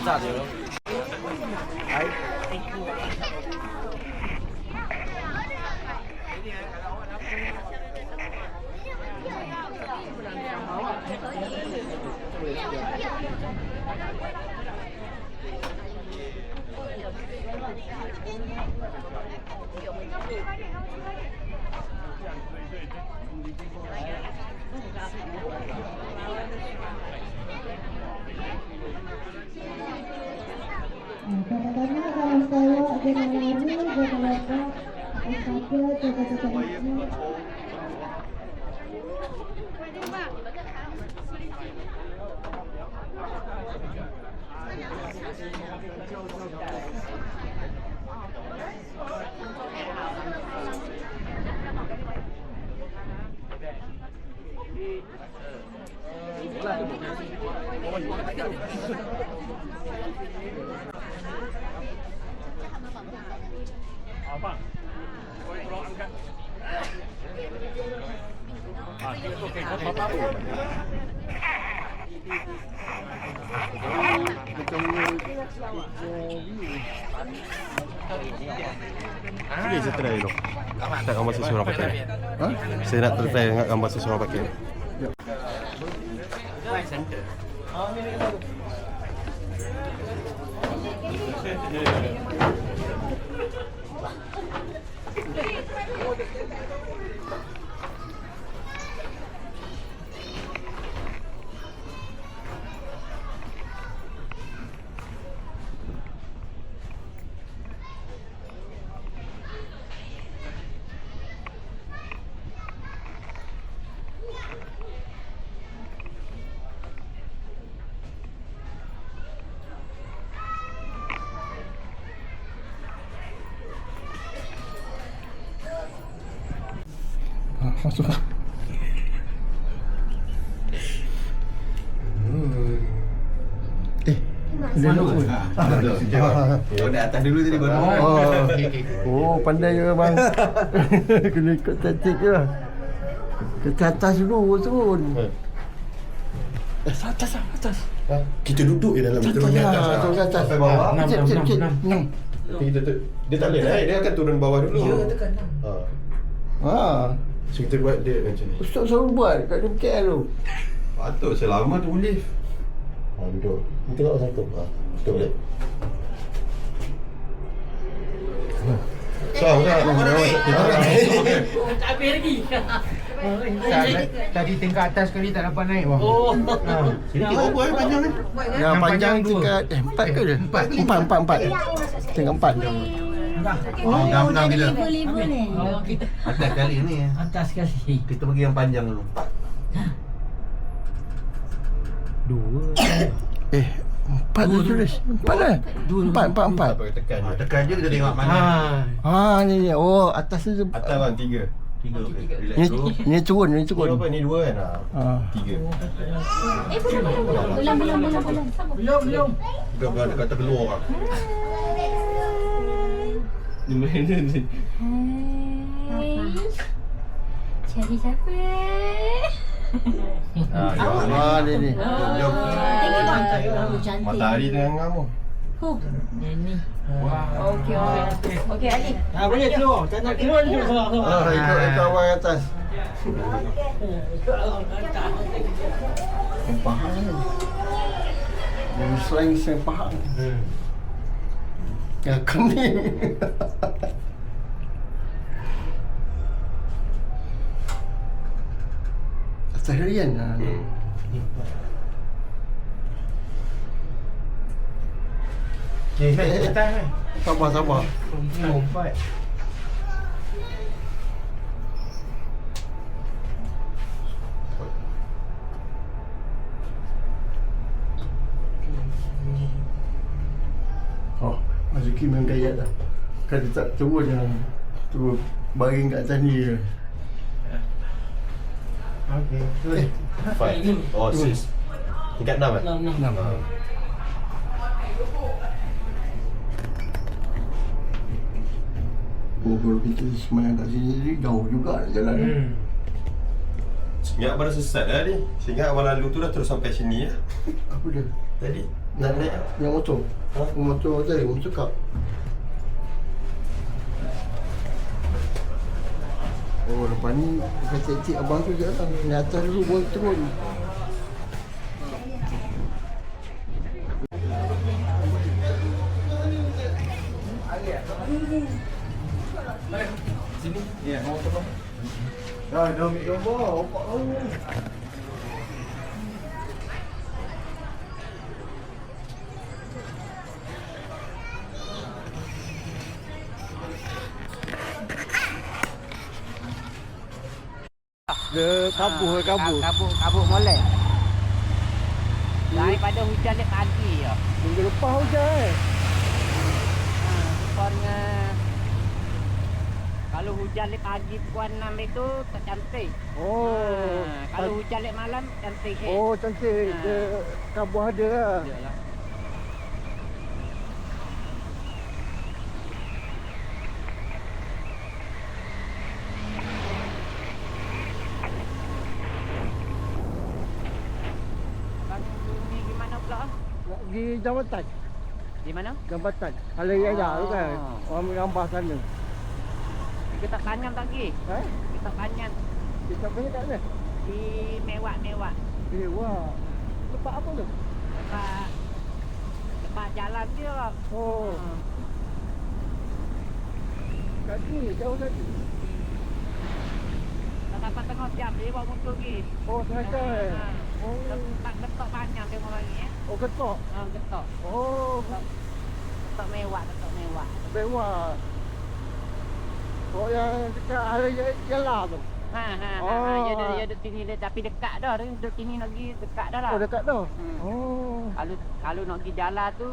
炸的哟。Kadang-kadang kalau saya jangan lari, jangan lupa saja jaga-jaga. Apa? Tolong angkat. Dia tu kena apa pun. Boleh saya try dulu. Tak gambar seseorang pakai. Ha? Saya nak try dengan gambar seseorang pakai. Masuk. Dia nak pun. Kau naik atas dulu tadi baru. Oh, pandai juga bang. Kena ikut taktik je lah. Ke atas dulu turun. Atas. Kita duduk je dalam Turun ke atas. Sampai bawah. Sikit. Dia tak boleh naik, dia akan turun bawah dulu. Ya, tekan. So kita buat dia macam ni. Ustaz selalu buat kat DMKL tu. Patut selama tu lift. Duduk. Ni tengok satu. Betul boleh. So, dah. Tak habis lagi. Tadi tingkat atas sekali tak dapat naik bang. Oh. Sini tengok apa panjang ni? Yang panjang dua. tingkat 4 ke dia? 4. Tingkat 4. Dah menang bila? Liver ni. Kita Atas kali ni. atas sekali. Kita pergi yang panjang dulu. 4 tu tulis. 4 lah. 4. Tekan. Tekan je kita tengok mana. Ni. Oh, atas tu. Atas bang 3. 3. Relax dulu. Ni turun. Ni apa? Ni 2 kan? 3. Belum. Bukan ada kata keluar orang. Ni mana ni? Cari siapa? Ni. Jom. Cantik. Matahari tengah ngam. Ini. Okey Ali. Boleh keluar. Tak nak keluar je keluar. Ikut awal atas. Sempahang ni. Yang selain sempahang. Ya, kening. Seharian lah. Kita Sabar. Lompat. Oh, Azuki memang gayat lah. Kan dia tak turun yang turun baring kat atas ni je. Okey. Five. Oh, six. Tingkat 6 eh? 6. Oh, kalau kita semayang kat sini ni jauh juga nak jalan. Ingat abang dah sesat dah ni. Sehingga abang lalu tu dah terus sampai sini ya. Apa dia? Tadi nak naik. Yang motor? Ha? Motor tadi, motor kap. Oh, lepas ni bukan cik-cik abang tu je lah. Ni atas dulu baru turun. Sini. Ya, mau tolong. Dah ambil gambar. Opak tahu. Dia kabur. Kabur molek. Daripada hujan dia pagi ya. Minggu lepas hujan Rupanya kalau hujan lek pagi pukul 6 itu tak cantik. Oh. Kalau hujan lek malam cantik. Oh, cantik. Dia kabur ada lah. Yalah. Bang ni gimana pula? Nak pergi jambatan. Di mana? Jambatan. Halai Raya tu kan. Orang ambil gambar sana. Kita Kanyan tadi. Kita Kanyan Kita punya kat mana? di Mewak. Wah. Lepas apa tu? Lepas jalan dia lah. Oh. Kat sini, jauh tadi. Tak dapat tengok jam dia bawa motor pergi. Oh, sangat. Oh. Tempat getok banyak dia orang ni. Oh, ketok. Getok. Oh, Getok mewah. mewah. Oh, yang dekat Halai Raya tu. Ya ada sini dia tapi dekat dah. Dia duduk sini lagi dekat dah lah. Oh, dekat tu. Hmm. Oh. Kalau nak pergi jalan tu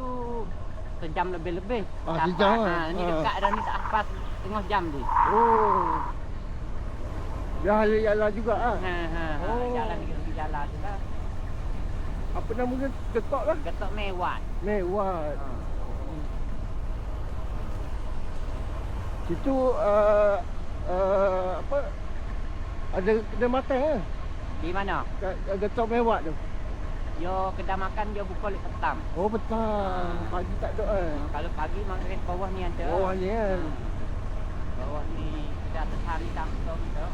sejam lebih-lebih. Ah, Tak sejam apa. lah. Ni Ah. dekat dah ni tak pas tengah jam dia. Oh. Dia Halai Raya juga ah. Oh. Jalan pergi jalan tu lah. Apa nama dia? Ketok lah. Getok mewah. Mewah. Situ apa? Ada kedai makan ke? Di mana? Getok mewah tu. Yo kedai makan dia buka lek petang. Oh, petang. Pagi tak ada kan? Kalau pagi makan bawah ni ada. Bawah ni kan. Bawah ni kita atas hari Samsung tu.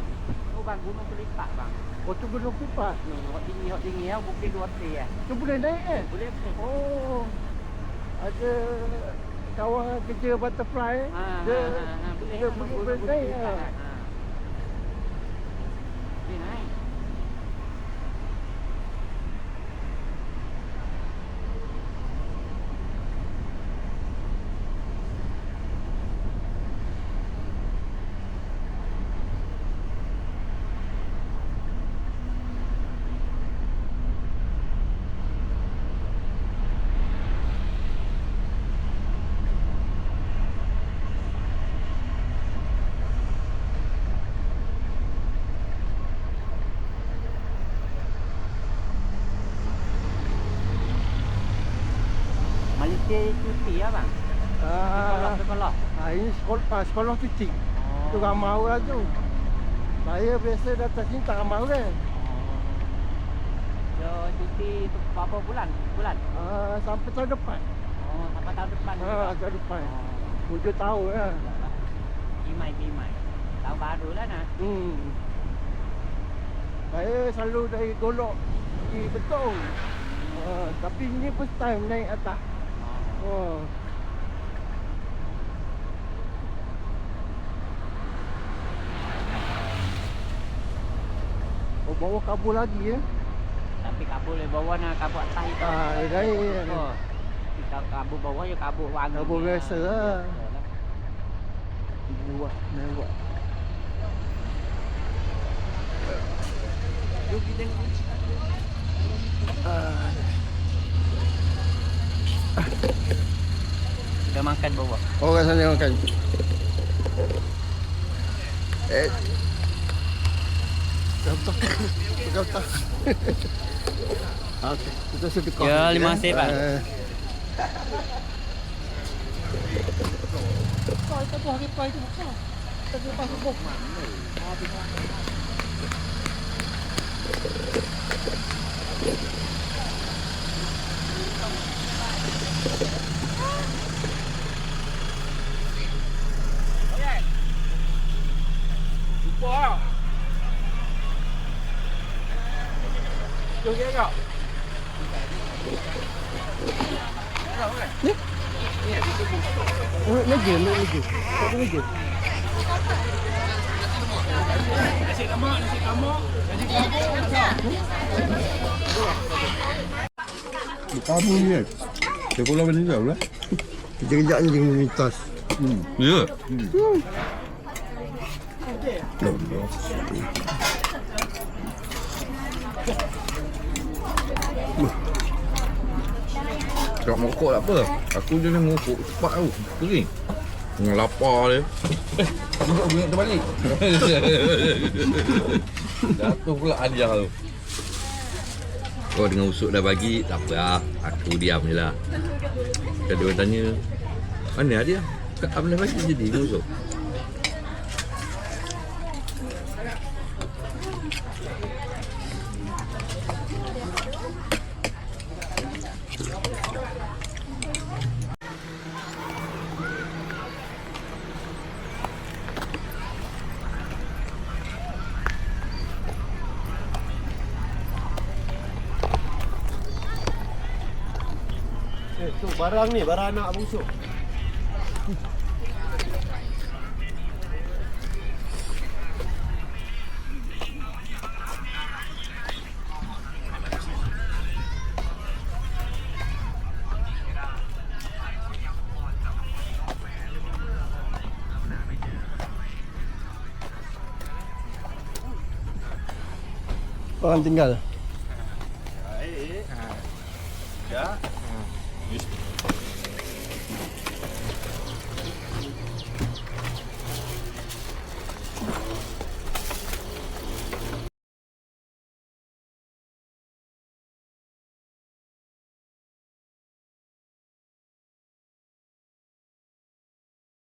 Oh bang gunung Pelipat bang. Oh, tu Gunung Pipat. Hok tinggi ya bukit 2 3 ya. Tu boleh naik kan? Boleh. Oh. Ada kawan kerja butterfly. Dia dia boleh naik lah. Boleh naik. Malaysia cuti ya bang? Sekolah. Ini sekolah teaching. Tu ramai orang tu. Saya biasa datang sini tak ramai orang. Yo cuti berapa bulan? Sampai tahun depan. Oh, sampai tahun depan. Tahun depan. 7 tahun lah. Imai. Tahun baru lah nah. Saya selalu dari Golok pergi Betong. Tapi ni first time naik atas. Oh. Oh, bawa kabur lagi ya. Tapi kabur le bawah nak kabur atas itu. Gaya. Oh. Kita kabur bawah ya kabur wangi. Kabur biasa lah. Buat, buat. Jom kita tengok. Dah makan bawah. Oh, kat sana makan. Kata. Okey, kita sedekah. Ya, terima kasih, Pak. Lupa. Jom kita kau. Oh, lagi. Satu lagi. Nasi lemak, nasi kamok. Kamu ni kan? Sekolah mana jauh lah? Kejap-kejap anjing melintas. Ya. Tak mokok tak apa. Aku je nak mokok cepat tau. Kering. Lapar dia. Juga bunyi terbalik. Jatuh pula hadiah tu. Oh, dengan usuk dah bagi, tak apa lah. Aku diam je lah. Kedua tanya, mana hadiah? Kat Amlah bagi jadi dengan usuk. Tu barang ni, barang anak busuk. Orang tinggal. Ya.